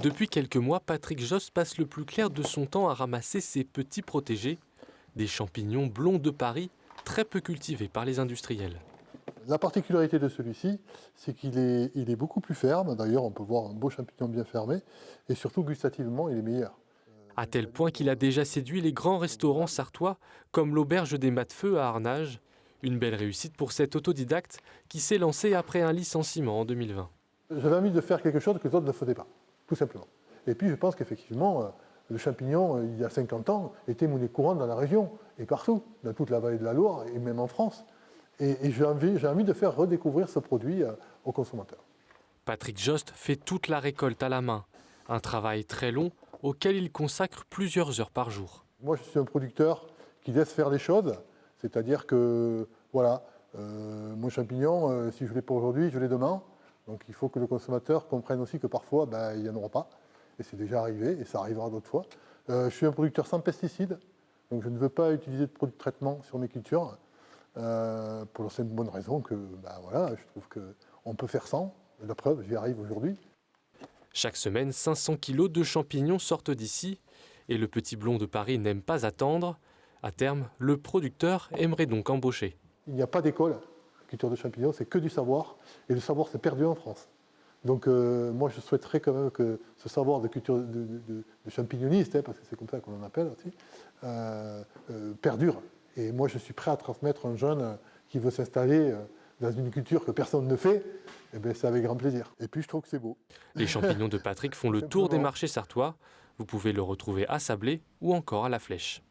Depuis quelques mois, Patrick Jost passe le plus clair de son temps à ramasser ses petits protégés, des champignons blonds de Paris, très peu cultivés par les industriels. La particularité de celui-ci, c'est qu'il est beaucoup plus ferme. D'ailleurs, on peut voir un beau champignon bien fermé. Et surtout, gustativement, il est meilleur. À tel point qu'il a déjà séduit les grands restaurants sartois, comme l'Auberge des Matefeux à Arnage. Une belle réussite pour cet autodidacte qui s'est lancé après un licenciement en 2020. J'avais envie de faire quelque chose que les autres ne faisaient pas, tout simplement. Et puis, je pense qu'effectivement, le champignon, il y a 50 ans, était monnaie courante dans la région, et partout, dans toute la vallée de la Loire, et même en France. Et j'ai envie de faire redécouvrir ce produit aux consommateurs. Patrick Jost fait toute la récolte à la main. Un travail très long auquel il consacre plusieurs heures par jour. Moi, je suis un producteur qui laisse faire les choses, c'est-à-dire que, voilà, mon champignon, si je ne l'ai pas aujourd'hui, je l'ai demain. Donc il faut que le consommateur comprenne aussi que parfois, il n'y en aura pas. Et c'est déjà arrivé, et ça arrivera d'autres fois. Je suis un producteur sans pesticides, donc je ne veux pas utiliser de produits de traitement sur mes cultures, pour la simple bonne raison que, voilà, je trouve qu'on peut faire sans. La preuve, j'y arrive aujourd'hui. Chaque semaine, 500 kilos de champignons sortent d'ici. Et le petit blond de Paris n'aime pas attendre. À terme, le producteur aimerait donc embaucher. Il n'y a pas d'école, culture de champignons, c'est que du savoir. Et le savoir s'est perdu en France. Donc moi, je souhaiterais quand même que ce savoir de culture de champignoniste, parce que c'est comme ça qu'on en appelle aussi, perdure. Et moi, je suis prêt à transmettre un jeune qui veut s'installer dans une culture que personne ne fait. Eh bien, c'est avec grand plaisir. Et puis, je trouve que c'est beau. Les champignons de Patrick font le tour des marchés sartois. Vous pouvez le retrouver à Sablé ou encore à La Flèche.